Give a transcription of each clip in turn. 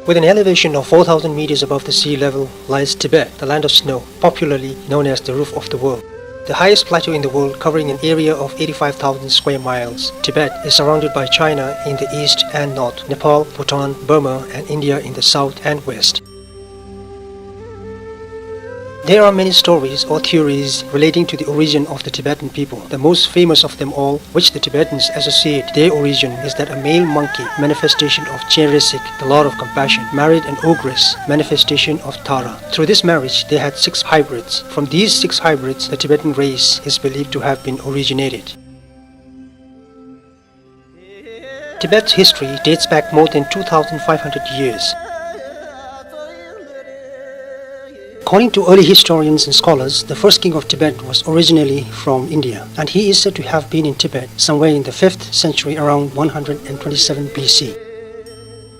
With an elevation of 4,000 meters above the sea level lies Tibet, the land of snow, popularly known as the roof of the world. The highest plateau in the world, covering an area of 85,000 square miles. Tibet is surrounded by China in the east and north, Nepal, Bhutan, Burma, and India in the south and west. There are many stories or theories relating to the origin of the Tibetan people. The most famous of them all, which the Tibetans associate their origin, is that a male monkey, manifestation of Cheresik, the Lord of Compassion, married an ogress, manifestation of Tara. Through this marriage, they had 6 hybrids. From these 6 hybrids, the Tibetan race is believed to have been originated. Tibet's history dates back more than 2,500 years. According to early historians and scholars, the first king of Tibet was originally from India, and he is said to have been in Tibet somewhere in the 5th century around 127 BC.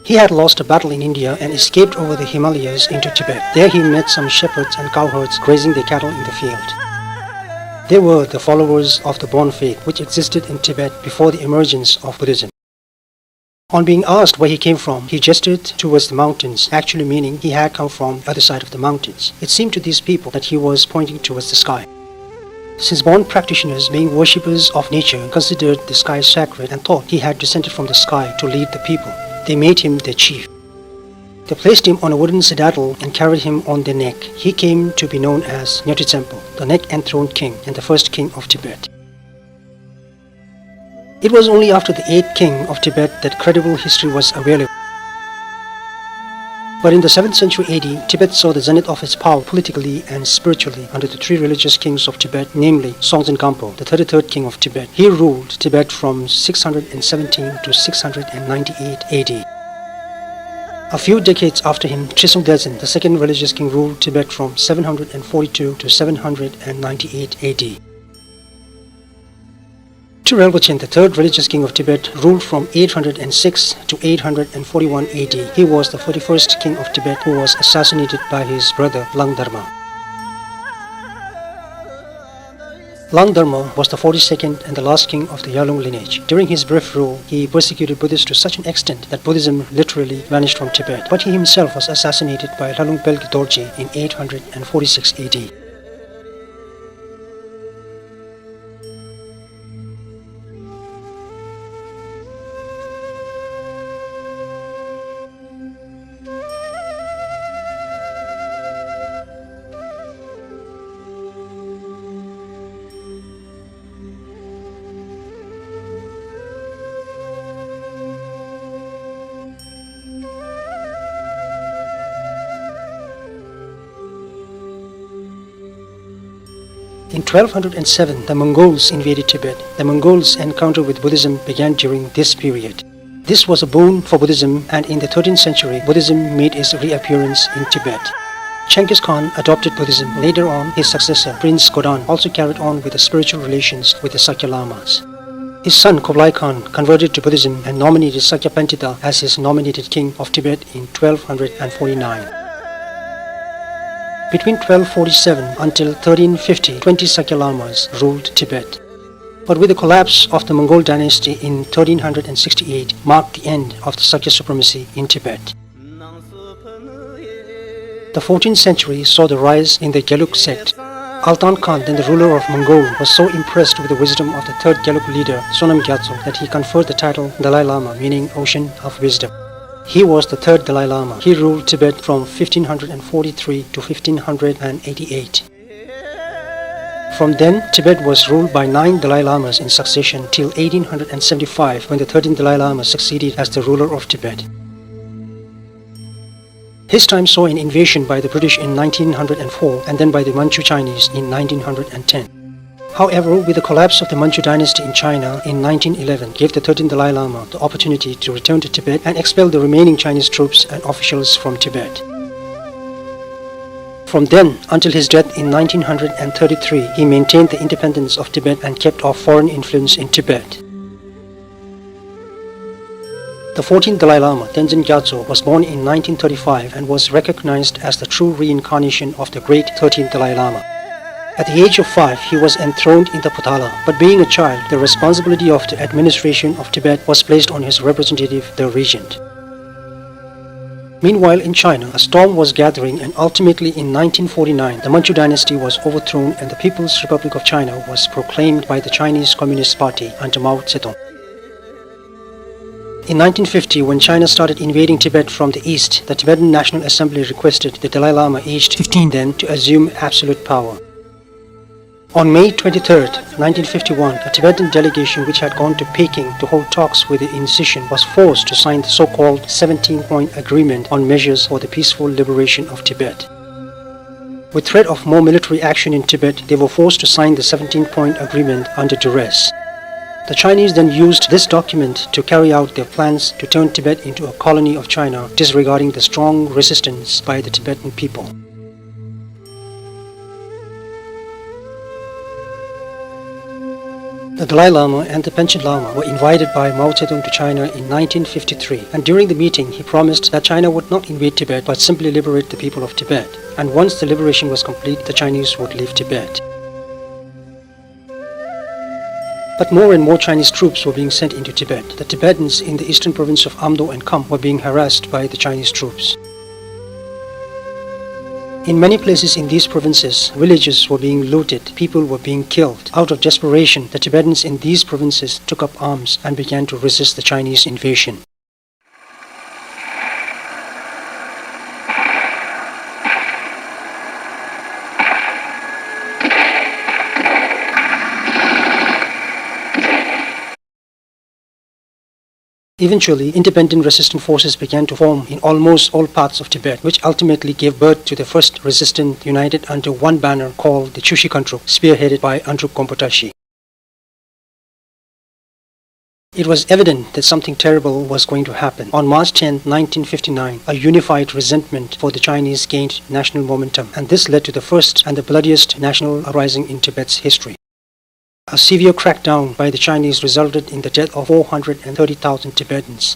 He had lost a battle in India and escaped over the Himalayas into Tibet. There he met some shepherds and cowherds grazing their cattle in the field. They were the followers of the Bon faith, which existed in Tibet before the emergence of Buddhism. On being asked where he came from, he gestured towards the mountains, actually meaning he had come from the other side of the mountains. It seemed to these people that he was pointing towards the sky. Since Bon practitioners, being worshippers of nature, considered the sky sacred and thought he had descended from the sky to lead the people, they made him their chief. They placed him on a wooden saddle and carried him on their neck. He came to be known as Nyotitsempo, the neck-enthroned king and the first king of Tibet. It was only after the 8th king of Tibet that credible history was available. But in the 7th century AD, Tibet saw the zenith of its power politically and spiritually under the 3 religious kings of Tibet, namely Songtsen Gampo, the 33rd king of Tibet. He ruled Tibet from 617 to 698 AD. A few decades after him, Trisong Delsen, the 2nd religious king, ruled Tibet from 742 to 798 AD. Rinpoche, the 3rd religious king of Tibet, ruled from 806 to 841 AD. He was the 41st king of Tibet who was assassinated by his brother Langdarma. Langdarma was the 42nd and the last king of the Yalung lineage. During his brief rule, he persecuted Buddhists to such an extent that Buddhism literally vanished from Tibet. But he himself was assassinated by Lalung Pelge Dorje in 846 AD. In 1207, the Mongols invaded Tibet. The Mongols' encounter with Buddhism began during this period. This was a boon for Buddhism, and in the 13th century, Buddhism made its reappearance in Tibet. Genghis Khan adopted Buddhism. Later on, his successor, Prince Godan, also carried on with the spiritual relations with the Sakya Lamas. His son, Kublai Khan, converted to Buddhism and nominated Sakyapantita as his nominated king of Tibet in 1249. Between 1247 until 1350, 20 Sakya Lamas ruled Tibet. But with the collapse of the Mongol dynasty in 1368 marked the end of the Sakya supremacy in Tibet. The 14th century saw the rise in the Gelug sect. Altan Khan, then the ruler of Mongol, was so impressed with the wisdom of the 3rd Gelug leader, Sonam Gyatso, that he conferred the title Dalai Lama, meaning Ocean of Wisdom. He was the 3rd Dalai Lama. He ruled Tibet from 1543 to 1588. From then, Tibet was ruled by 9 Dalai Lamas in succession till 1875, when the 13th Dalai Lama succeeded as the ruler of Tibet. His time saw an invasion by the British in 1904 and then by the Manchu Chinese in 1910. However, with the collapse of the Manchu dynasty in China in 1911, gave the 13th Dalai Lama the opportunity to return to Tibet and expel the remaining Chinese troops and officials from Tibet. From then until his death in 1933, he maintained the independence of Tibet and kept off foreign influence in Tibet. The 14th Dalai Lama, Tenzin Gyatso, was born in 1935 and was recognized as the true reincarnation of the great 13th Dalai Lama. At the age of 5, he was enthroned in the Potala, but being a child, the responsibility of the administration of Tibet was placed on his representative, the regent. Meanwhile, in China, a storm was gathering, and ultimately in 1949, the Manchu dynasty was overthrown and the People's Republic of China was proclaimed by the Chinese Communist Party under Mao Zedong. In 1950, when China started invading Tibet from the east, the Tibetan National Assembly requested the Dalai Lama, aged 15 then, to assume absolute power. On May 23, 1951, a Tibetan delegation which had gone to Peking to hold talks with the inquisition was forced to sign the so-called 17-point agreement on measures for the peaceful liberation of Tibet. With threat of more military action in Tibet, they were forced to sign the 17-point agreement under duress. The Chinese then used this document to carry out their plans to turn Tibet into a colony of China, disregarding the strong resistance by the Tibetan people. The Dalai Lama and the Panchen Lama were invited by Mao Zedong to China in 1953, and during the meeting he promised that China would not invade Tibet but simply liberate the people of Tibet, and once the liberation was complete, the Chinese would leave Tibet. But more and more Chinese troops were being sent into Tibet. The Tibetans in the eastern province of Amdo and Kham were being harassed by the Chinese troops. In many places in these provinces, villages were being looted, people were being killed. Out of desperation, the Tibetans in these provinces took up arms and began to resist the Chinese invasion. Eventually, independent resistance forces began to form in almost all parts of Tibet, which ultimately gave birth to the first resistance united under one banner called the Chushi Kantrup, spearheaded by Andrup Kompatashi. It was evident that something terrible was going to happen. On March 10, 1959, a unified resentment for the Chinese gained national momentum, and this led to the first and the bloodiest national uprising in Tibet's history. A severe crackdown by the Chinese resulted in the death of 430,000 Tibetans.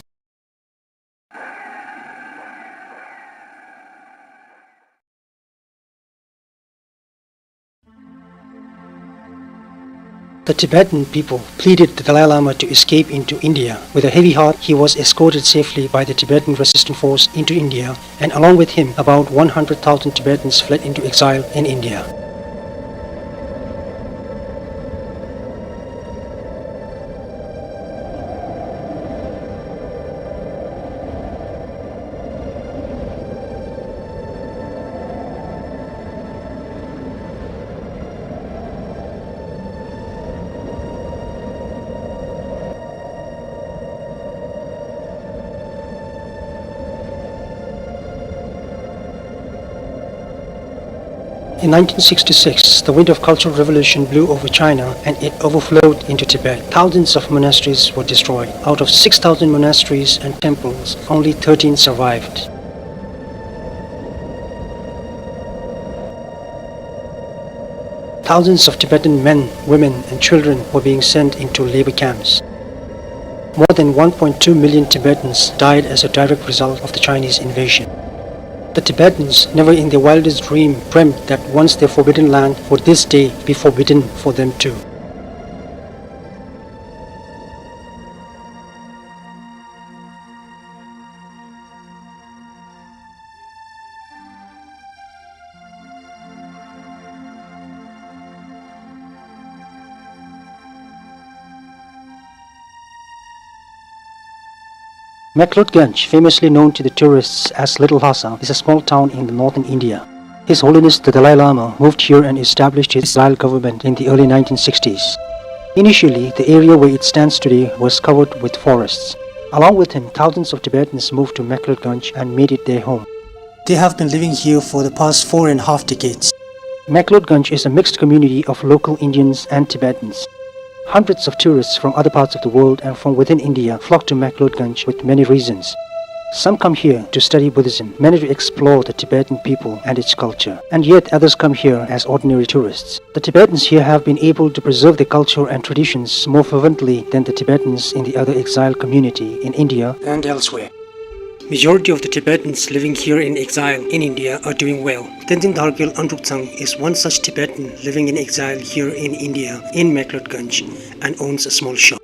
The Tibetan people pleaded the Dalai Lama to escape into India. With a heavy heart, he was escorted safely by the Tibetan resistance force into India, and along with him, about 100,000 Tibetans fled into exile in India. In 1966, the wind of cultural revolution blew over China and it overflowed into Tibet. Thousands of monasteries were destroyed. Out of 6,000 monasteries and temples, only 13 survived. Thousands of Tibetan men, women and children were being sent into labor camps. More than 1.2 million Tibetans died as a direct result of the Chinese invasion. The Tibetans never in their wildest dream dreamt that once their forbidden land would this day be forbidden for them too. McLeodganj, famously known to the tourists as Little Lhasa, is a small town in the northern India. His Holiness the Dalai Lama moved here and established his exile government in the early 1960s. Initially, the area where it stands today was covered with forests. Along with him, thousands of Tibetans moved to McLeodganj and made it their home. They have been living here for the past 4.5 decades. McLeodganj is a mixed community of local Indians and Tibetans. Hundreds of tourists from other parts of the world and from within India flock to McLeodganj with many reasons. Some come here to study Buddhism, many to explore the Tibetan people and its culture, and yet others come here as ordinary tourists. The Tibetans here have been able to preserve their culture and traditions more fervently than the Tibetans in the other exile community in India and elsewhere. Majority of the Tibetans living here in exile in India are doing well. Tenzin Dhargil Andruktsang is one such Tibetan living in exile here in India in McLeodganj and owns a small shop.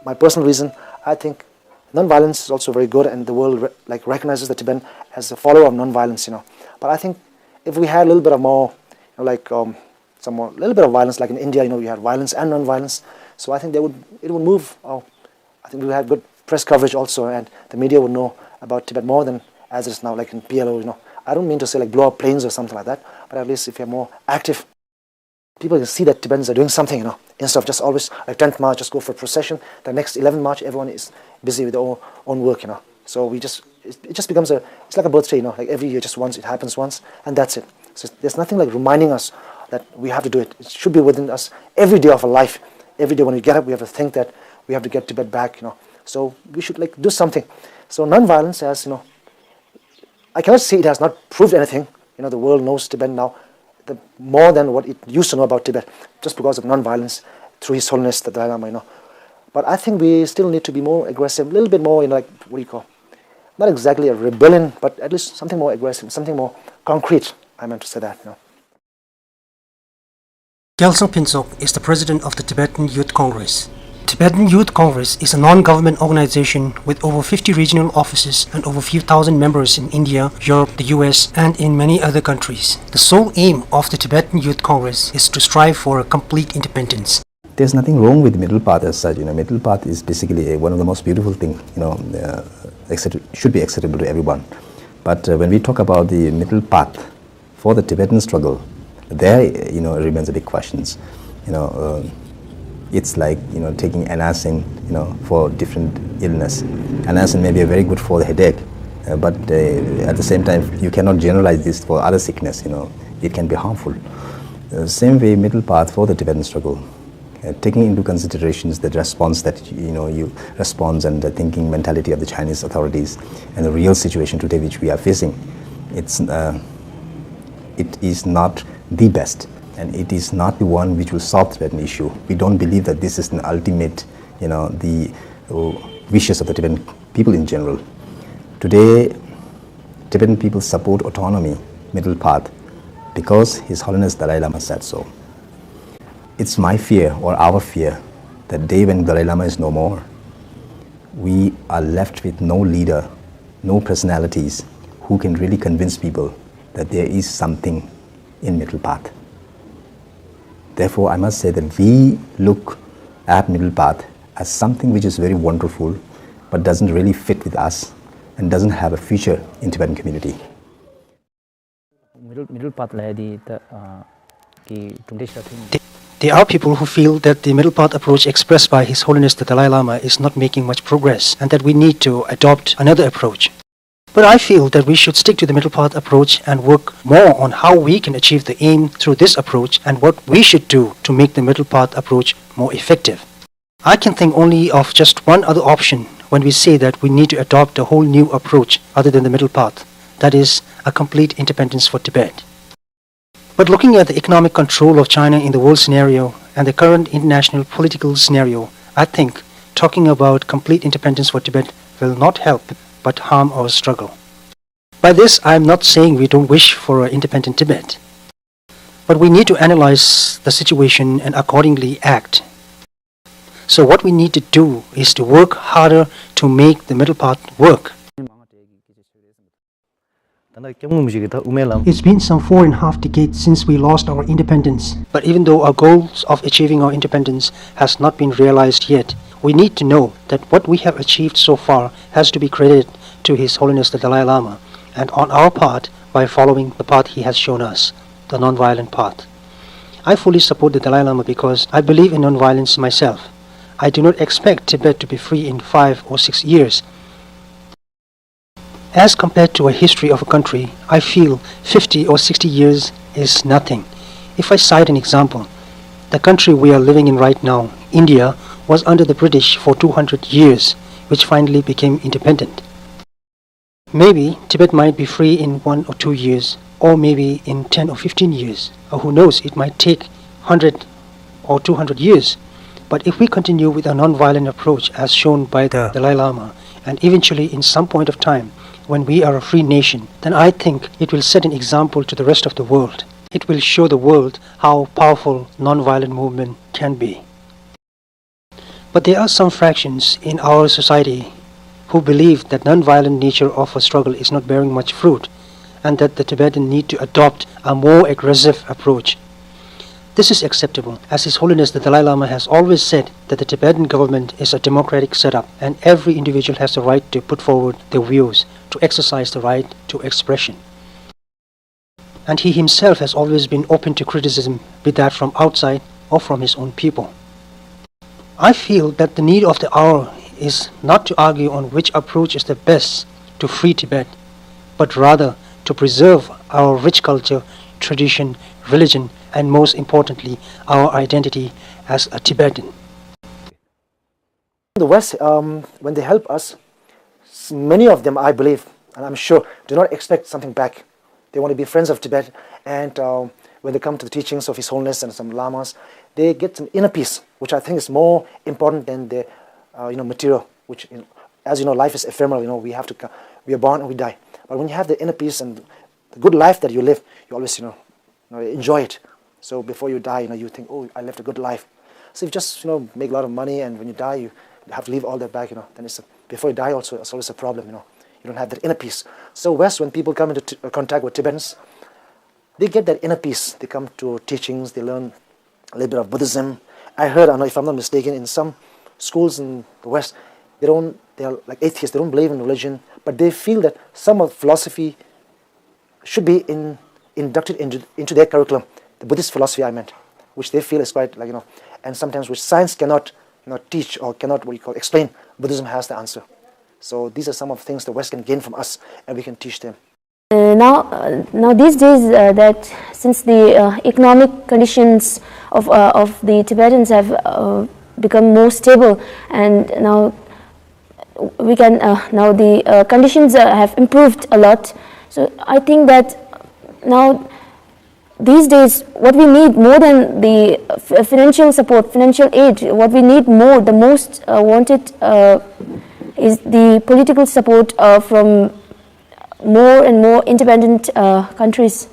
My personal reason, I think Non-violence is also very good, and the world recognizes the Tibetan as a follower of non-violence, But I think if we had a little bit of more, little bit of violence, like in India, you had violence and non-violence. So I think it would move. I think we had good press coverage also, and the media would know about Tibet more than as it is now, like in PLO. I don't mean to say like blow up planes or something like that, but at least if you're more active, people can see that Tibetans are doing something, instead of just always like 10th March, just go for a procession. The next 11th March, everyone is busy with their own work, So it just becomes it's like a birthday, like every year, just once, it happens once, and that's it. So there's nothing like reminding us that we have to do it. It should be within us every day of our life. Every day when we get up, we have to think that we have to get Tibet back, So we should do something. So non-violence has, I cannot say it has not proved anything. The world knows Tibet now more than what it used to know about Tibet, just because of non-violence through His Holiness the Dalai Lama, But I think we still need to be more aggressive, a little bit more, what do you call, not exactly a rebellion, but at least something more aggressive, something more concrete. I meant to say that, Gyaltsang Pinsok is the president of the Tibetan Youth Congress. Tibetan Youth Congress is a non-government organization with over 50 regional offices and over a few thousand members in India, Europe, the US, and in many other countries. The sole aim of the Tibetan Youth Congress is to strive for a complete independence. There's nothing wrong with middle path as such. Middle path is basically one of the most beautiful things. Should be acceptable to everyone. But when we talk about the middle path for the Tibetan struggle, there remains a big questions. It's like taking anacin for different illness. Anacin may be very good for the headache, but at the same time you cannot generalize this for other sickness. It can be harmful. Same way, middle path for the Tibetan struggle, taking into considerations the response that you response and the thinking mentality of the Chinese authorities and the real situation today which we are facing. It is not the best, and it is not the one which will solve the Tibetan issue. We don't believe that this is an ultimate, the wishes of the Tibetan people in general. Today, Tibetan people support autonomy, middle path, because His Holiness Dalai Lama said so. It's my fear, or our fear, that day when Dalai Lama is no more, we are left with no leader, no personalities who can really convince people that there is something in middle path. Therefore, I must say that we look at middle path as something which is very wonderful, but doesn't really fit with us and doesn't have a future in Tibetan community. Middle path There are people who feel that the middle path approach expressed by His Holiness the Dalai Lama is not making much progress and that we need to adopt another approach. But I feel that we should stick to the middle path approach and work more on how we can achieve the aim through this approach and what we should do to make the middle path approach more effective. I can think only of just one other option when we say that we need to adopt a whole new approach other than the middle path, that is, a complete independence for Tibet. But looking at the economic control of China in the world scenario and the current international political scenario, I think talking about complete independence for Tibet will not help but harm our struggle. By this, I am not saying we don't wish for an independent Tibet, but we need to analyze the situation and accordingly act. So what we need to do is to work harder to make the middle path work. It's been some 4.5 decades since we lost our independence, but even though our goals of achieving our independence has not been realized yet, we need to know that what we have achieved so far has to be credited to His Holiness the Dalai Lama, and on our part by following the path he has shown us, the non-violent path. I fully support the Dalai Lama because I believe in non-violence myself. I do not expect Tibet to be free in 5 or 6 years. As compared to a history of a country, I feel 50 or 60 years is nothing. If I cite an example, the country we are living in right now, India, was under the British for 200 years, which finally became independent. Maybe Tibet might be free in 1 or 2 years, or maybe in 10 or 15 years, or who knows, it might take 100 or 200 years. But if we continue with a non-violent approach as shown by the Dalai Lama, and eventually in some point of time, when we are a free nation, then I think it will set an example to the rest of the world. It will show the world how powerful non-violent movement can be. But there are some fractions in our society who believe that non-violent nature of a struggle is not bearing much fruit, and that the Tibetan need to adopt a more aggressive approach. This is acceptable, as His Holiness the Dalai Lama has always said that the Tibetan government is a democratic setup and every individual has the right to put forward their views, to exercise the right to expression. And he himself has always been open to criticism, be that from outside or from his own people. I feel that the need of the hour is not to argue on which approach is the best to free Tibet, but rather to preserve our rich culture, tradition, religion, and most importantly, our identity as a Tibetan. The West, when they help us, many of them, I believe, and I'm sure, do not expect something back. They want to be friends of Tibet, and when they come to the teachings of His Holiness and some lamas, they get some inner peace, which I think is more important than the material. Which, as you know, life is ephemeral. We are born and we die. But when you have the inner peace and the good life that you live, you always enjoy it. So before you die, you think, oh, I lived a good life. So if you just make a lot of money, and when you die, you have to leave all that back. Then before you die, also it's always a problem. You don't have that inner peace. So West, when people come into contact with Tibetans, they get that inner peace. They come to teachings, they learn a little bit of Buddhism. I heard, if I'm not mistaken, in some schools in the West, they are like atheists. They don't believe in religion, but they feel that some of philosophy should be inducted into their curriculum. The Buddhist philosophy, I meant, which they feel is quite and sometimes which science cannot teach or cannot explain. Buddhism has the answer. So these are some of the things the West can gain from us, and we can teach them. Now these days, that since the economic conditions of the Tibetans have become more stable, and now we can now the conditions have improved a lot. So I think that now these days what we need more than the financial support, financial aid, what we need more, the most wanted is the political support from more and more independent countries.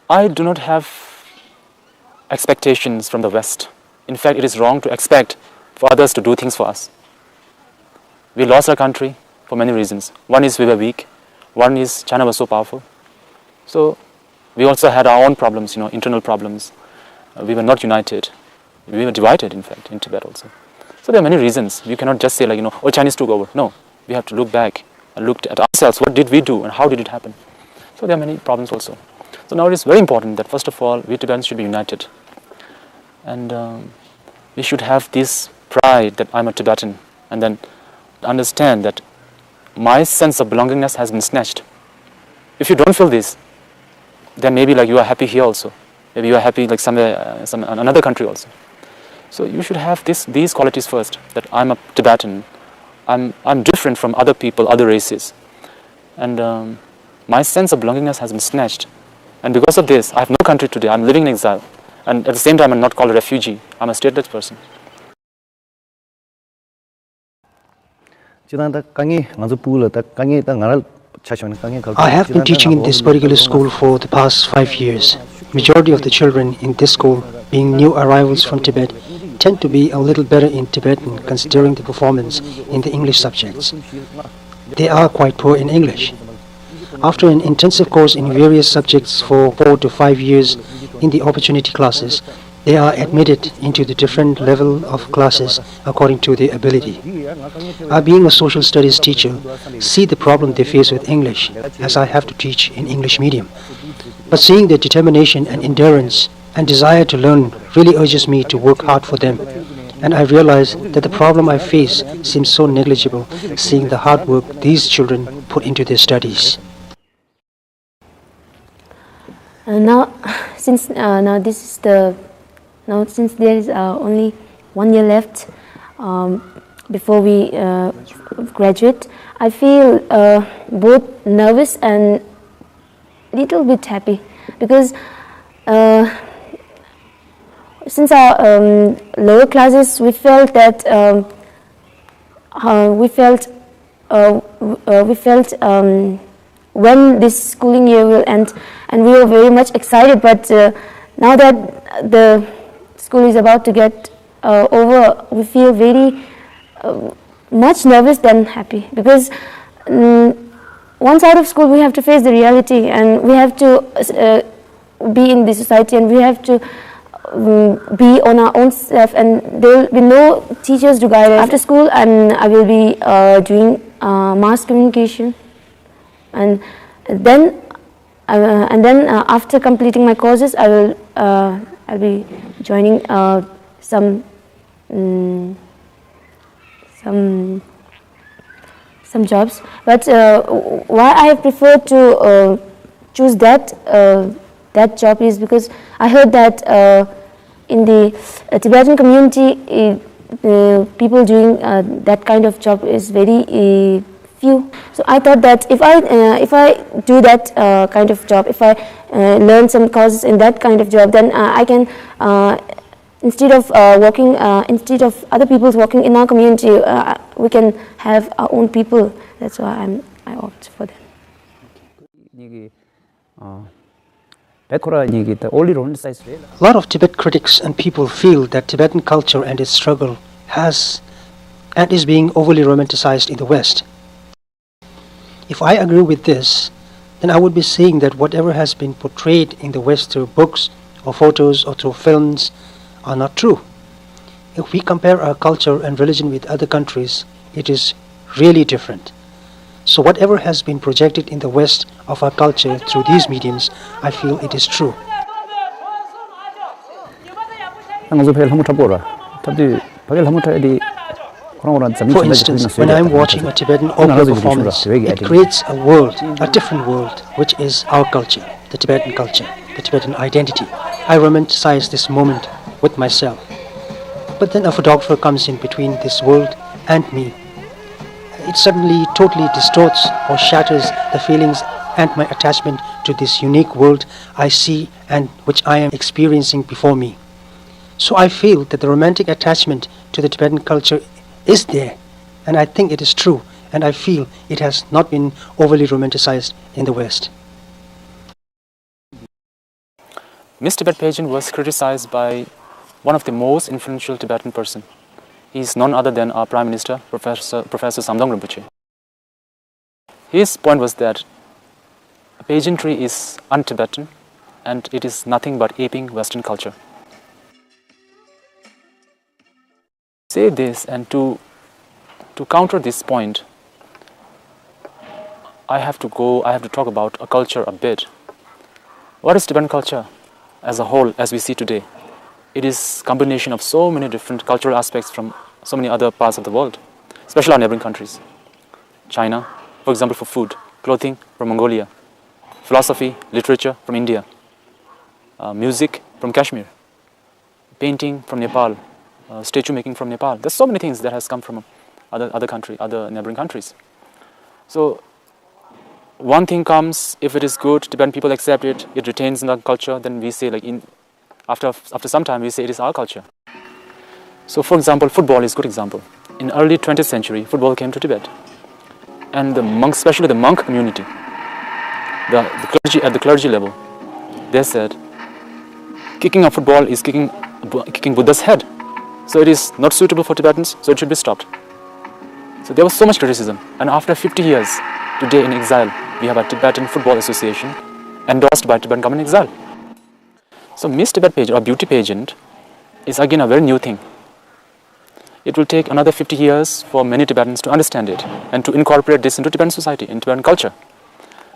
I do not have expectations from the West. In fact, it is wrong to expect for others to do things for us. We lost our country for many reasons. One is we were weak. One is China was so powerful. So we also had our own problems, internal problems. We were not united. We were divided, in fact, in Tibet also. So there are many reasons. You cannot just say oh, Chinese took over. No, we have to look back and look at ourselves. What did we do and how did it happen? So there are many problems also. So now it is very important that first of all, we Tibetans should be united. And we should have this pride that I'm a Tibetan, and then understand that my sense of belongingness has been snatched. If you don't feel this, then maybe you are happy here also. Maybe you are happy somewhere, another country also. So you should have these qualities first, that I'm a Tibetan, I'm different from other people, other races. And my sense of belongingness has been snatched. And because of this, I have no country today, I'm living in exile. And at the same time, I'm not called a refugee, I'm a stateless person. I have been teaching in this particular school for the past 5 years. Majority of the children in this school, being new arrivals from Tibet, tend to be a little better in Tibetan considering the performance in the English subjects. They are quite poor in English. After an intensive course in various subjects for 4 to 5 years in the opportunity classes, they are admitted into the different level of classes according to their ability. I, being a social studies teacher, see the problem they face with English, as I have to teach in English medium. But seeing their determination and endurance and desire to learn really urges me to work hard for them. And I realize that the problem I face seems so negligible, seeing the hard work these children put into their studies. Now, since there is only 1 year left before we graduate, I feel both nervous and a little bit happy, because since our lower classes, we felt that when this schooling year will end, and we were very much excited. But now that the school is about to get over, we feel very much nervous than happy, because once out of school we have to face the reality, and we have to be in the society, and we have to be on our own self, and there will be no teachers to guide us. After school, and I will be doing mass communication, and then after completing my courses, I'll be joining some jobs. But why I prefer to choose that job is because I heard that in the Tibetan community, people doing that kind of job is very few. So I thought that if I do that kind of job, if I learn some courses in that kind of job, then I can instead of other people working in our community, we can have our own people. That's why I opt for that. A lot of Tibet critics and people feel that Tibetan culture and its struggle has and is being overly romanticized in the West. If I agree with this, then I would be saying that whatever has been portrayed in the West through books or photos or through films are not true. If we compare our culture and religion with other countries, it is really different. So whatever has been projected in the West of our culture through these mediums, I feel it is true. For instance, when I am watching a Tibetan opera performance, it creates a world, a different world, which is our culture, the Tibetan identity. I romanticize this moment with myself. But then a photographer comes in between this world and me. It suddenly totally distorts or shatters the feelings and my attachment to this unique world I see and which I am experiencing before me. So I feel that the romantic attachment to the Tibetan culture is there, and I think it is true, and I feel it has not been overly romanticized in the West. Miss Tibet pageant was criticized by one of the most influential Tibetan person. He is none other than our Prime Minister, Professor Samdang Rinpoche. His point was that pageantry is un-Tibetan and it is nothing but aping Western culture. Say this, and to counter this point, I have to talk about a culture a bit. What is Tibetan culture as a whole, as we see today? It is a combination of so many different cultural aspects from so many other parts of the world, especially our neighboring countries. China, for example, for food, clothing from Mongolia, philosophy, literature from India, music from Kashmir, painting from Nepal, statue making from Nepal. There's so many things that has come from other neighboring countries. So one thing comes, if it is good, Tibetan people accept it, it retains in the culture, then we say after some time we say it is our culture. So for example, football is a good example. In early 20th century, football came to Tibet. And the monks, especially the monk community, the clergy at the clergy level, they said, kicking a football is kicking Buddha's head. So it is not suitable for Tibetans, so it should be stopped. So there was so much criticism. And after 50 years, today in exile, we have a Tibetan Football Association endorsed by Tibetan government exile. So Miss Tibet pageant or beauty pageant is again a very new thing. It will take another 50 years for many Tibetans to understand it and to incorporate this into Tibetan society, into Tibetan culture.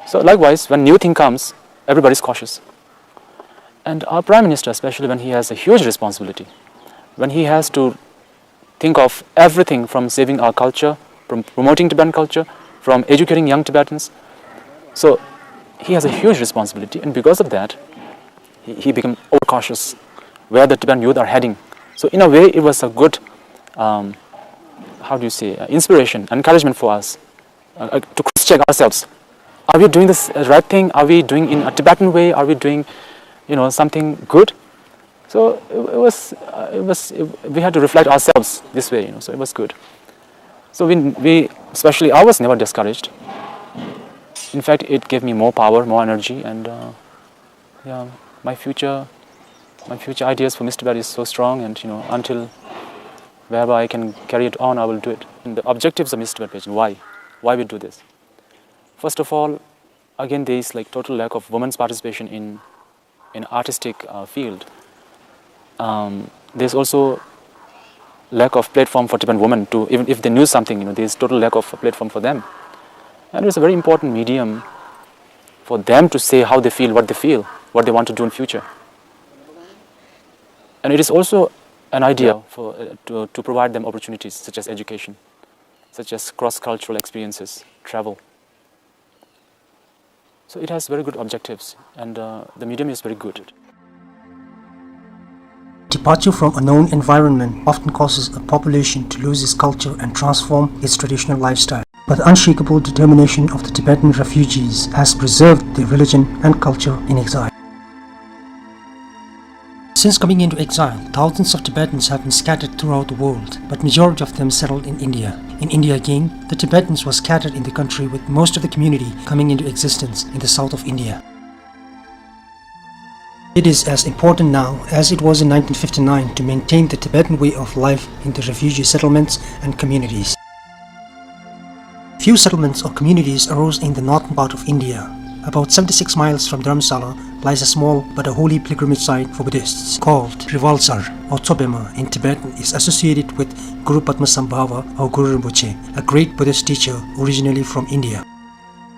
So likewise, when new thing comes, everybody's cautious. And our Prime Minister, especially when he has a huge responsibility, when he has to think of everything from saving our culture, from promoting Tibetan culture, from educating young Tibetans. So he has a huge responsibility, and because of that, he became overcautious where the Tibetan youth are heading. So in a way, it was a good, inspiration, encouragement for us to cross-check ourselves. Are we doing this right thing? Are we doing in a Tibetan way? Are we doing, something good? So we had to reflect ourselves this way, so it was good. So we especially, I was never discouraged. In fact, it gave me more power, more energy, and my future ideas for Mr. Tibet is so strong, and until wherever I can carry it on, I will do it. And the objectives of Miss Tibet pageant, why? Why we do this? First of all, again, there is like total lack of women's participation in artistic field. There's also lack of platform for Tibetan women to, even if they knew something, there's total lack of a platform for them. And it's a very important medium for them to say how they feel, what they want to do in future. And it is also an idea for to provide them opportunities such as education, such as cross-cultural experiences, travel. So it has very good objectives, and the medium is very good. Departure from a known environment often causes a population to lose its culture and transform its traditional lifestyle. But the unshakable determination of the Tibetan refugees has preserved their religion and culture in exile. Since coming into exile, thousands of Tibetans have been scattered throughout the world, but majority of them settled in India. In India again, the Tibetans were scattered in the country, with most of the community coming into existence in the south of India. It is as important now as it was in 1959 to maintain the Tibetan way of life in the refugee settlements and communities. Few settlements or communities arose in the northern part of India. About 76 miles from Dharamsala lies a small but a holy pilgrimage site for Buddhists called Reval or Tsobema in Tibetan is associated with Guru Padmasambhava or Guru Rinpoche, a great Buddhist teacher originally from India.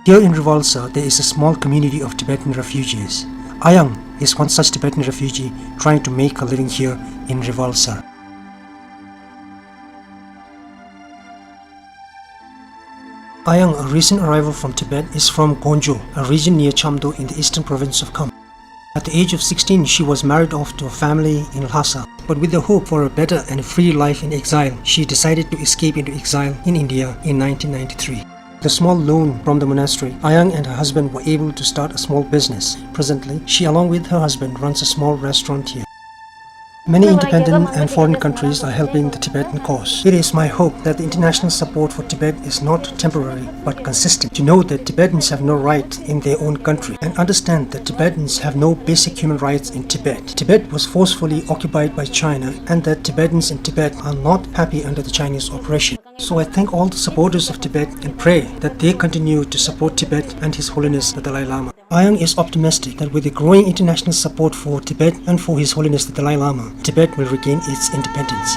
Here in Reval there is a small community of Tibetan refugees. Ayang is one such Tibetan refugee trying to make a living here in Reval. Ayang, a recent arrival from Tibet, is from Gonjo, a region near Chamdo in the eastern province of Kham. At the age of 16, she was married off to a family in Lhasa, but with the hope for a better and free life in exile, she decided to escape into exile in India in 1993. With a small loan from the monastery, Ayang and her husband were able to start a small business. Presently, she along with her husband runs a small restaurant here. Many independent and foreign countries are helping the Tibetan cause. It is my hope that the international support for Tibet is not temporary but consistent. To know that Tibetans have no right in their own country and understand that Tibetans have no basic human rights in Tibet. Tibet was forcefully occupied by China and that Tibetans in Tibet are not happy under the Chinese oppression. So I thank all the supporters of Tibet and pray that they continue to support Tibet and His Holiness the Dalai Lama. Ayang is optimistic that with the growing international support for Tibet and for His Holiness the Dalai Lama, Tibet will regain its independence.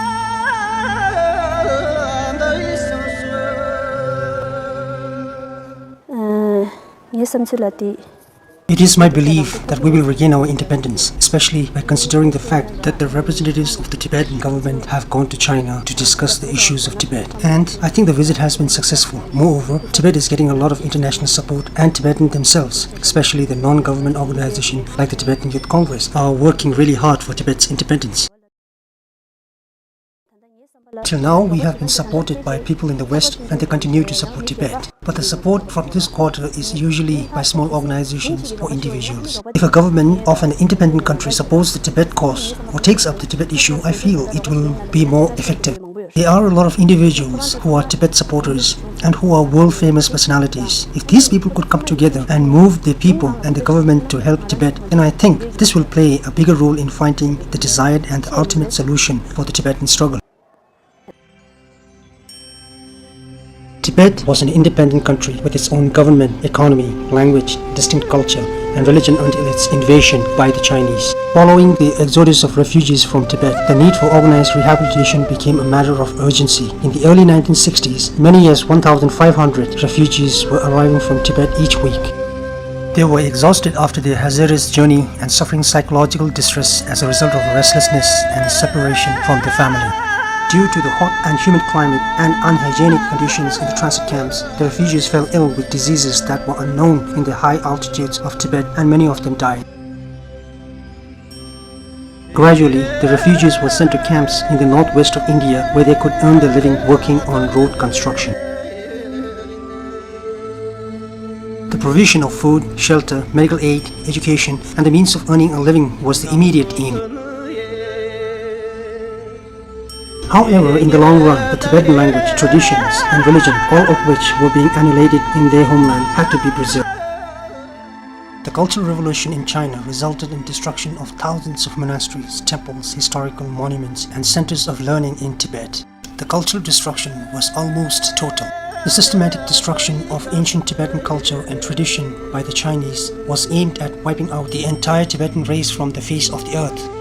It is my belief that we will regain our independence, especially by considering the fact that the representatives of the Tibetan government have gone to China to discuss the issues of Tibet. And I think the visit has been successful. Moreover, Tibet is getting a lot of international support, and Tibetans themselves, especially the non-government organization like the Tibetan Youth Congress, are working really hard for Tibet's independence. Till now, we have been supported by people in the West and they continue to support Tibet. But the support from this quarter is usually by small organizations or individuals. If a government of an independent country supports the Tibet cause or takes up the Tibet issue, I feel it will be more effective. There are a lot of individuals who are Tibet supporters and who are world-famous personalities. If these people could come together and move the people and the government to help Tibet, then I think this will play a bigger role in finding the desired and the ultimate solution for the Tibetan struggle. Tibet was an independent country with its own government, economy, language, distinct culture, and religion until its invasion by the Chinese. Following the exodus of refugees from Tibet, the need for organized rehabilitation became a matter of urgency. In the early 1960s, many as 1,500 refugees were arriving from Tibet each week. They were exhausted after their hazardous journey and suffering psychological distress as a result of restlessness and separation from their family. Due to the hot and humid climate and unhygienic conditions in the transit camps, the refugees fell ill with diseases that were unknown in the high altitudes of Tibet, and many of them died. Gradually, the refugees were sent to camps in the northwest of India where they could earn their living working on road construction. The provision of food, shelter, medical aid, education, and the means of earning a living was the immediate aim. However, in the long run, the Tibetan language, traditions, and religion, all of which were being annihilated in their homeland, had to be preserved. The Cultural Revolution in China resulted in destruction of thousands of monasteries, temples, historical monuments, and centers of learning in Tibet. The cultural destruction was almost total. The systematic destruction of ancient Tibetan culture and tradition by the Chinese was aimed at wiping out the entire Tibetan race from the face of the earth.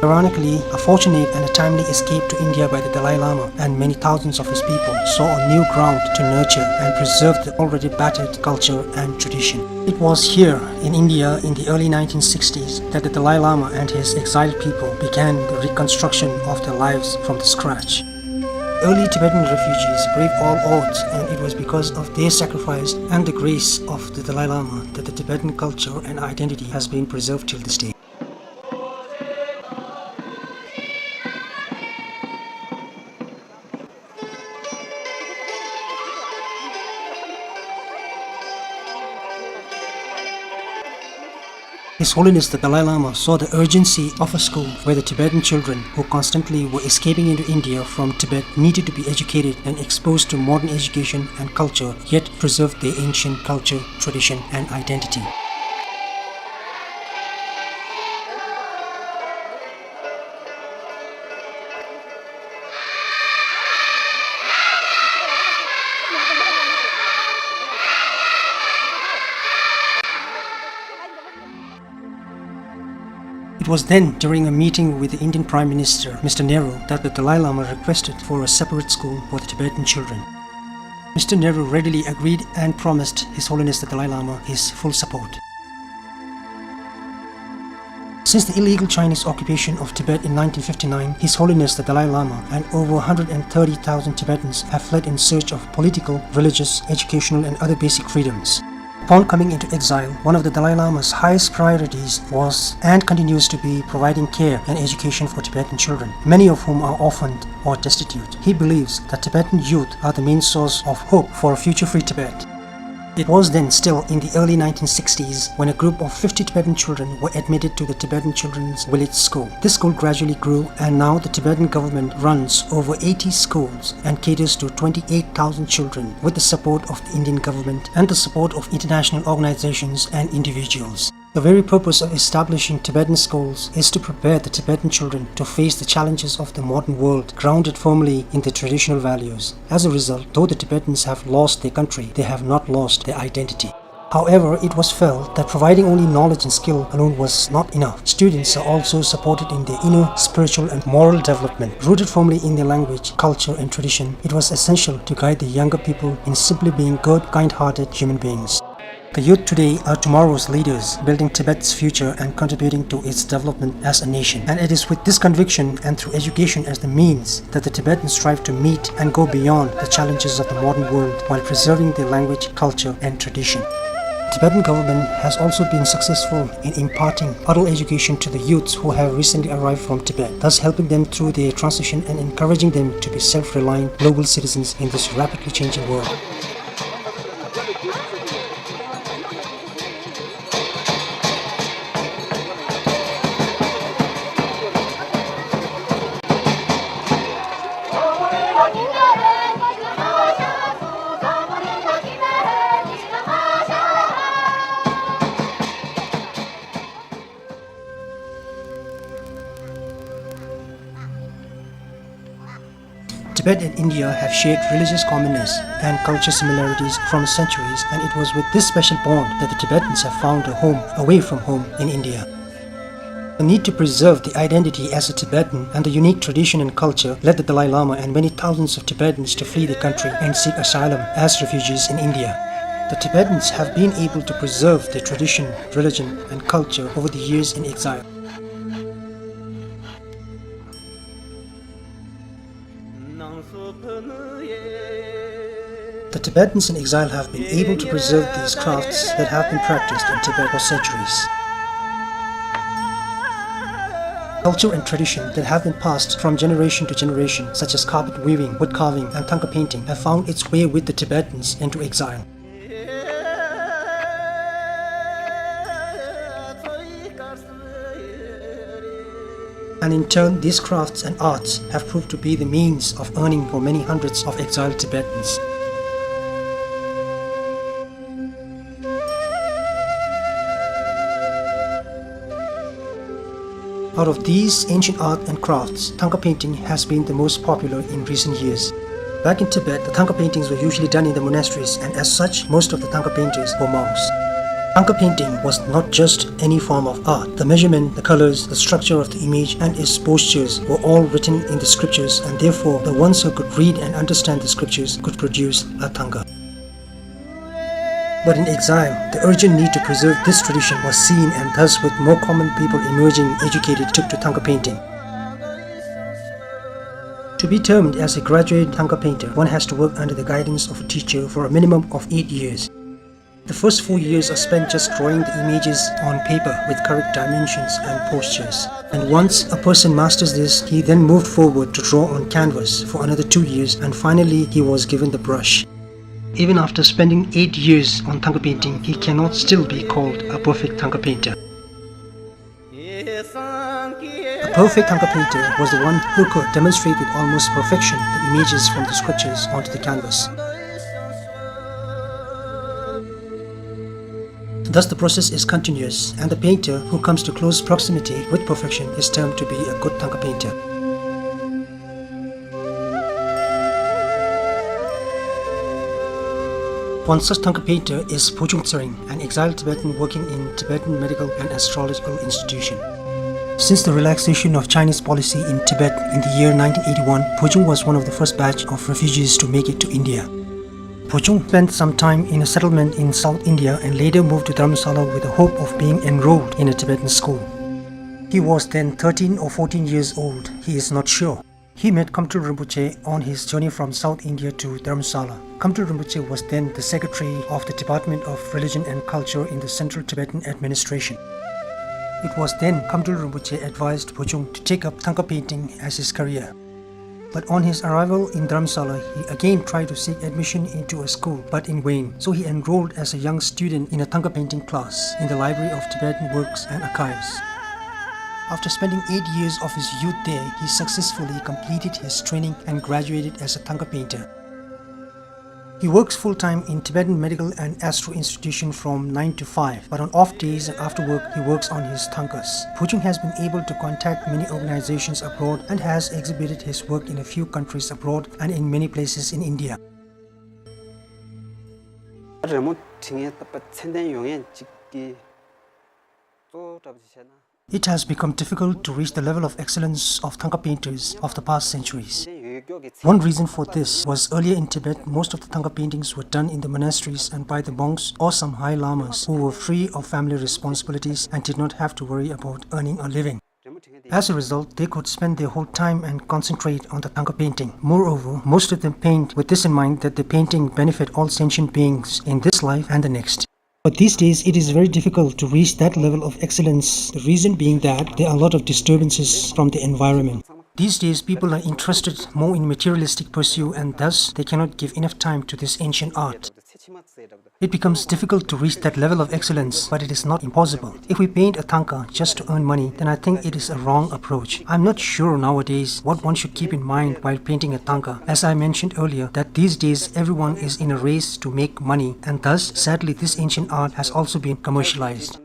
Ironically, a fortunate and a timely escape to India by the Dalai Lama and many thousands of his people saw a new ground to nurture and preserve the already battered culture and tradition. It was here in India in the early 1960s that the Dalai Lama and his exiled people began the reconstruction of their lives from the scratch. Early Tibetan refugees braved all odds, and it was because of their sacrifice and the grace of the Dalai Lama that the Tibetan culture and identity has been preserved till this day. His Holiness the Dalai Lama saw the urgency of a school where the Tibetan children who constantly were escaping into India from Tibet needed to be educated and exposed to modern education and culture, yet preserve their ancient culture, tradition and identity. It was then, during a meeting with the Indian Prime Minister, Mr. Nehru, that the Dalai Lama requested for a separate school for the Tibetan children. Mr. Nehru readily agreed and promised His Holiness the Dalai Lama his full support. Since the illegal Chinese occupation of Tibet in 1959, His Holiness the Dalai Lama and over 130,000 Tibetans have fled in search of political, religious, educational and other basic freedoms. Upon coming into exile, one of the Dalai Lama's highest priorities was and continues to be providing care and education for Tibetan children, many of whom are orphaned or destitute. He believes that Tibetan youth are the main source of hope for a future-free Tibet. It was then still in the early 1960s when a group of 50 Tibetan children were admitted to the Tibetan Children's Village School. This school gradually grew, and now the Tibetan government runs over 80 schools and caters to 28,000 children with the support of the Indian government and the support of international organizations and individuals. The very purpose of establishing Tibetan schools is to prepare the Tibetan children to face the challenges of the modern world, grounded firmly in their traditional values. As a result, though the Tibetans have lost their country, they have not lost their identity. However, it was felt that providing only knowledge and skill alone was not enough. Students are also supported in their inner, spiritual and moral development. Rooted firmly in their language, culture and tradition, it was essential to guide the younger people in simply being good, kind-hearted human beings. The youth today are tomorrow's leaders, building Tibet's future and contributing to its development as a nation. And it is with this conviction and through education as the means that the Tibetans strive to meet and go beyond the challenges of the modern world while preserving their language, culture and tradition. The Tibetan government has also been successful in imparting adult education to the youths who have recently arrived from Tibet, thus helping them through their transition and encouraging them to be self-reliant global citizens in this rapidly changing world. Tibet and India have shared religious commonness and culture similarities from centuries, and it was with this special bond that the Tibetans have found a home away from home in India. The need to preserve the identity as a Tibetan and the unique tradition and culture led the Dalai Lama and many thousands of Tibetans to flee the country and seek asylum as refugees in India. The Tibetans have been able to preserve their tradition, religion and culture over the years in exile. The Tibetans in exile have been able to preserve these crafts that have been practiced in Tibet for centuries. Culture and tradition that have been passed from generation to generation, such as carpet weaving, wood carving and thangka painting, have found its way with the Tibetans into exile. And in turn, these crafts and arts have proved to be the means of earning for many hundreds of exiled Tibetans. Out of these ancient art and crafts, Thangka painting has been the most popular in recent years. Back in Tibet, the Thangka paintings were usually done in the monasteries, and as such, most of the Thangka painters were monks. Thangka painting was not just any form of art. The measurement, the colors, the structure of the image, and its postures were all written in the scriptures, and therefore the ones who could read and understand the scriptures could produce a Thangka. But in exile, the urgent need to preserve this tradition was seen, and thus with more common people emerging educated took to Thangka painting. To be termed as a graduate Thangka painter, one has to work under the guidance of a teacher for a minimum of 8 years. The first 4 years are spent just drawing the images on paper with correct dimensions and postures. And once a person masters this, he then moved forward to draw on canvas for another 2 years, and finally he was given the brush. Even after spending 8 years on Thangka painting, he cannot still be called a perfect Thangka painter. A perfect Thangka painter was the one who could demonstrate with almost perfection the images from the scriptures onto the canvas. Thus the process is continuous, and the painter who comes to close proximity with perfection is termed to be a good Thangka painter. One such Thangka painter is Pojung Tsering, an exiled Tibetan working in Tibetan Medical and Astrological Institution. Since the relaxation of Chinese policy in Tibet in the year 1981, Pojung was one of the first batch of refugees to make it to India. Pojung spent some time in a settlement in South India and later moved to Dharamsala with the hope of being enrolled in a Tibetan school. He was then 13 or 14 years old, he is not sure. He met Kamtul Rinpoche on his journey from South India to Dharamsala. Kamtul Rinpoche was then the secretary of the Department of Religion and Culture in the Central Tibetan Administration. It was then Kamtul Rinpoche advised Pojung to take up Thangka painting as his career. But on his arrival in Dharamsala, he again tried to seek admission into a school, but in vain. So he enrolled as a young student in a Thangka painting class in the Library of Tibetan Works and Archives. After spending 8 years of his youth there, he successfully completed his training and graduated as a Thangka painter. He works full-time in Tibetan Medical and Astro Institution from 9 to 5, but on off days and after work, he works on his Thangkas. Pojung has been able to contact many organizations abroad and has exhibited his work in a few countries abroad and in many places in India. It has become difficult to reach the level of excellence of Thangka painters of the past centuries. One reason for this was earlier in Tibet, most of the Thangka paintings were done in the monasteries and by the monks or some high lamas who were free of family responsibilities and did not have to worry about earning a living. As a result, they could spend their whole time and concentrate on the Thangka painting. Moreover, most of them paint with this in mind, that the painting benefit all sentient beings in this life and the next. But these days, it is very difficult to reach that level of excellence, the reason being that there are a lot of disturbances from the environment. These days, people are interested more in materialistic pursuit, and thus they cannot give enough time to this ancient art. It becomes difficult to reach that level of excellence, but it is not impossible. If we paint a Thangka just to earn money, then I think it is a wrong approach. I'm not sure nowadays what one should keep in mind while painting a Thangka. As I mentioned earlier, that these days everyone is in a race to make money, and thus, sadly, this ancient art has also been commercialized.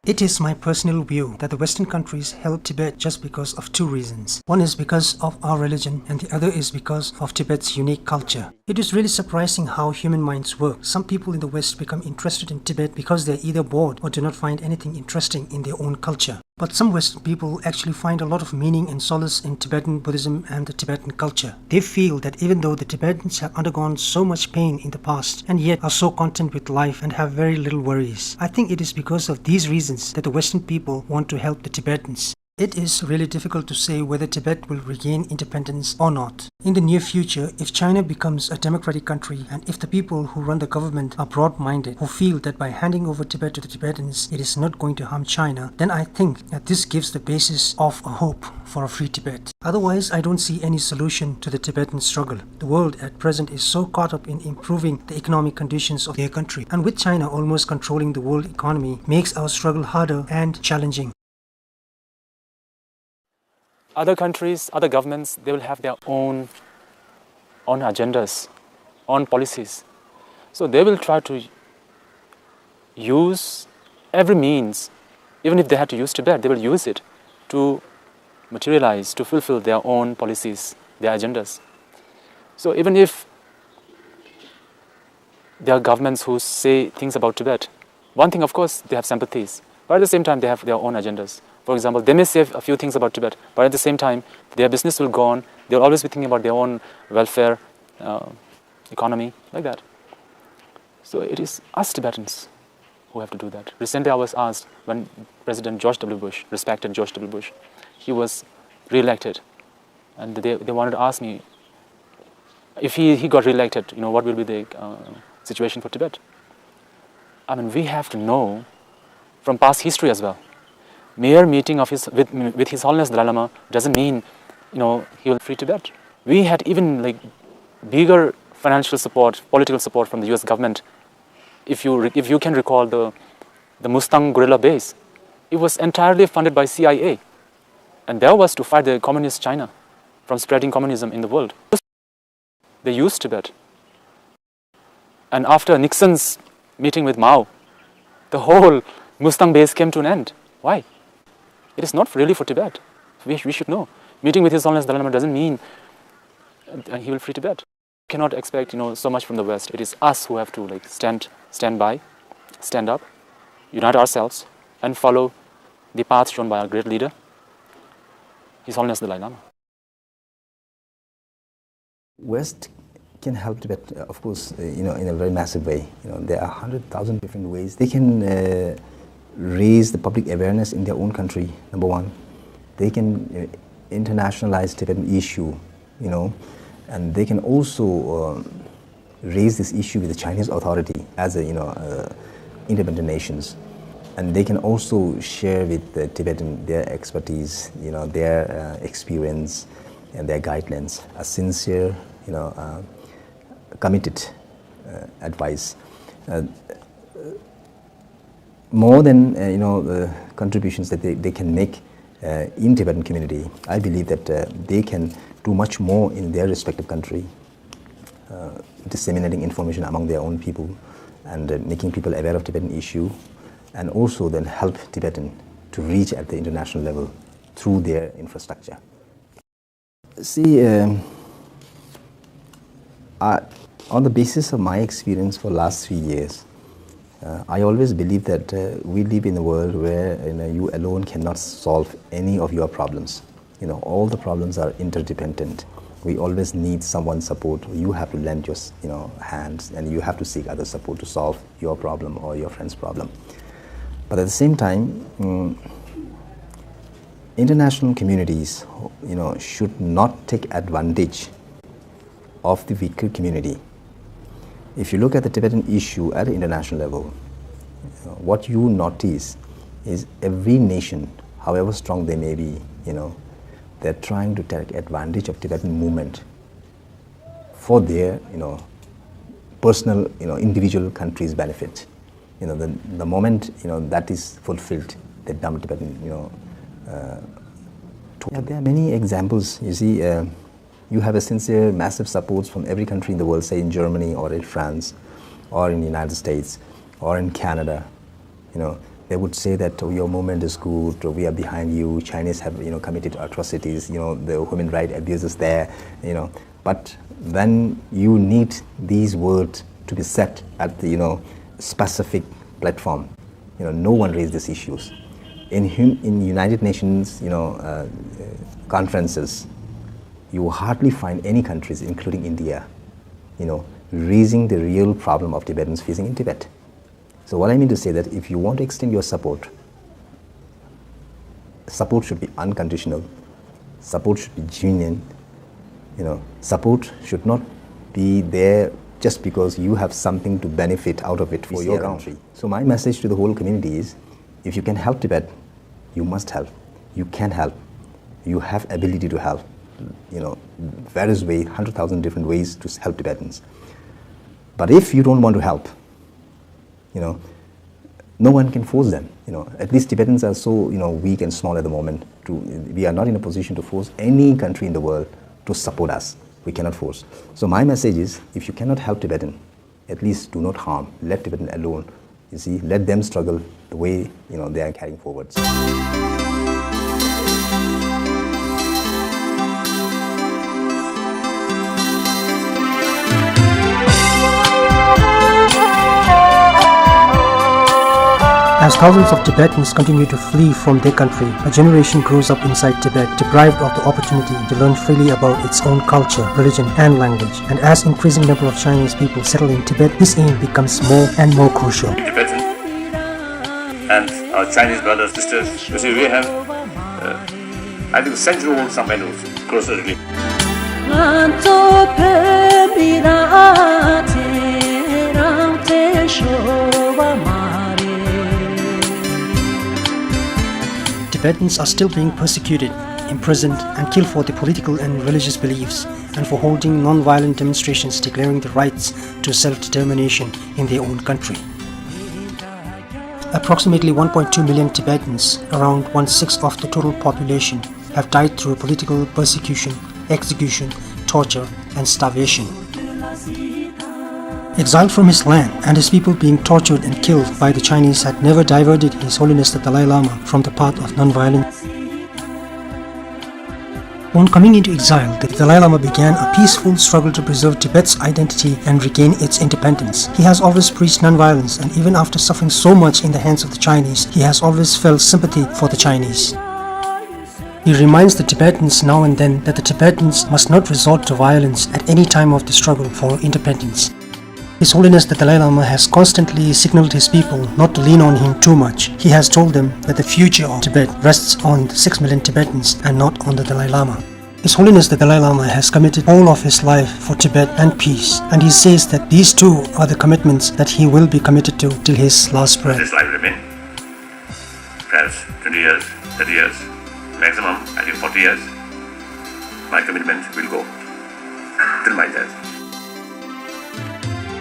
It is my personal view that the Western countries help Tibet just because of two reasons. One is because of our religion, and the other is because of Tibet's unique culture. It is really surprising how human minds work. Some people in the West become interested in Tibet because they are either bored or do not find anything interesting in their own culture. But some Western people actually find a lot of meaning and solace in Tibetan Buddhism and the Tibetan culture. They feel that even though the Tibetans have undergone so much pain in the past and yet are so content with life and have very little worries, I think it is because of these reasons that the Western people want to help the Tibetans. It is really difficult to say whether Tibet will regain independence or not. In the near future, if China becomes a democratic country and if the people who run the government are broad-minded, who feel that by handing over Tibet to the Tibetans it is not going to harm China, then I think that this gives the basis of a hope for a free Tibet. Otherwise, I don't see any solution to the Tibetan struggle. The world at present is so caught up in improving the economic conditions of their country, and with China almost controlling the world economy makes our struggle harder and challenging. Other countries, other governments, they will have their own agendas, own policies. So they will try to use every means, even if they had to use Tibet, they will use it to materialize, to fulfill their own policies, their agendas. So even if there are governments who say things about Tibet, one thing, of course, they have sympathies, but at the same time, they have their own agendas. For example, they may say a few things about Tibet, but at the same time, their business will go on. They'll always be thinking about their own welfare, economy, like that. So it is us Tibetans who have to do that. Recently, I was asked when President George W. Bush, respected George W. Bush, he was re-elected, and they wanted to ask me if he got re-elected, what will be the situation for Tibet? I mean, we have to know from past history as well. Mere meeting of with His Holiness Dalai Lama doesn't mean, he will free Tibet. We had even bigger financial support, political support from the U.S. government. If you can recall the Mustang guerrilla base, it was entirely funded by CIA, and that was to fight the communist China from spreading communism in the world. They used Tibet. And after Nixon's meeting with Mao, the whole Mustang base came to an end. Why? It is not really for Tibet. We should know. Meeting with His Holiness Dalai Lama doesn't mean he will free Tibet. We cannot expect so much from the West. It is us who have to stand by, stand up, unite ourselves, and follow the path shown by our great leader, His Holiness Dalai Lama. West can help Tibet, of course, in a very massive way. There are 100,000 different ways they can raise the public awareness in their own country. Number one, they can internationalize Tibetan issue, and they can also raise this issue with the Chinese authority as independent nations, and they can also share with the Tibetan their expertise, their experience and their guidelines, a sincere, committed advice. More than the contributions that they can make in Tibetan community, I believe that they can do much more in their respective country, disseminating information among their own people and making people aware of Tibetan issue, and also then help Tibetan to reach at the international level through their infrastructure. See, on the basis of my experience for last 3 years, I always believe that we live in a world where you alone cannot solve any of your problems. All the problems are interdependent. We always need someone's support. You have to lend your hands, and you have to seek other support to solve your problem or your friend's problem. But at the same time, international communities should not take advantage of the weaker community. If you look at the Tibetan issue at the international level, what you notice is every nation, however strong they may be, they're trying to take advantage of Tibetan movement for their, personal, individual country's benefit. The moment, that is fulfilled, they dump Tibetan, there are many examples. You see, you have a sincere, massive support from every country in the world, say in Germany or in France or in the United States or in Canada. They would say that your movement is good, or we are behind you. Chinese have committed atrocities, the human rights abuses there, But when you need these words to be set at the specific platform, no one raised these issues. In United Nations conferences, you hardly find any countries, including India, raising the real problem of Tibetans facing in Tibet. So what I mean to say that if you want to extend your support should be unconditional, support should be genuine, support should not be there just because you have something to benefit out of it for your country. So my message to the whole community is, if you can help Tibet, you must help. You can help. You have ability to help. Various ways, 100,000 different ways to help Tibetans. But if you don't want to help, no one can force them. At least Tibetans are so weak and small at the moment. We are not in a position to force any country in the world to support us. We cannot force. So my message is, if you cannot help Tibetan, at least do not harm. Let Tibetan alone. You see, let them struggle the way they are carrying forwards. As thousands of Tibetans continue to flee from their country, a generation grows up inside Tibet, deprived of the opportunity to learn freely about its own culture, religion, and language. And as increasing number of Chinese people settle in Tibet, this aim becomes more and more crucial. Tibetan and our Chinese brothers, sisters, you see, we have, I think, century-old some kind of closer relationship. Tibetans are still being persecuted, imprisoned, and killed for their political and religious beliefs, and for holding non-violent demonstrations declaring the rights to self-determination in their own country. Approximately 1.2 million Tibetans, around 1/6 of the total population, have died through political persecution, execution, torture, and starvation. Exiled from his land and his people being tortured and killed by the Chinese had never diverted His Holiness the Dalai Lama from the path of non-violence. On coming into exile, the Dalai Lama began a peaceful struggle to preserve Tibet's identity and regain its independence. He has always preached non-violence, and even after suffering so much in the hands of the Chinese, he has always felt sympathy for the Chinese. He reminds the Tibetans now and then that the Tibetans must not resort to violence at any time of the struggle for independence. His Holiness the Dalai Lama has constantly signaled his people not to lean on him too much. He has told them that the future of Tibet rests on the 6 million Tibetans and not on the Dalai Lama. His Holiness the Dalai Lama has committed all of his life for Tibet and peace, and he says that these two are the commitments that he will be committed to till his last breath. This life remain, perhaps 20 years, 30 years, maximum, I think 40 years. My commitment will go till my death.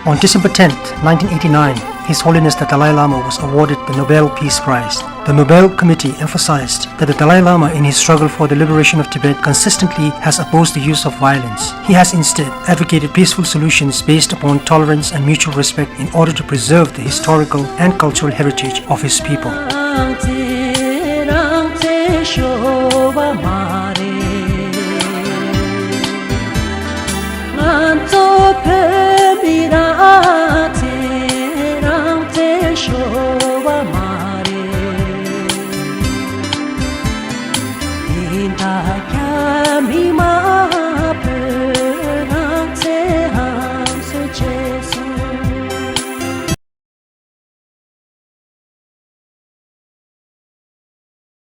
On December 10, 1989, His Holiness the Dalai Lama was awarded the Nobel Peace Prize. The Nobel Committee emphasized that the Dalai Lama in his struggle for the liberation of Tibet consistently has opposed the use of violence. He has instead advocated peaceful solutions based upon tolerance and mutual respect in order to preserve the historical and cultural heritage of his people. Show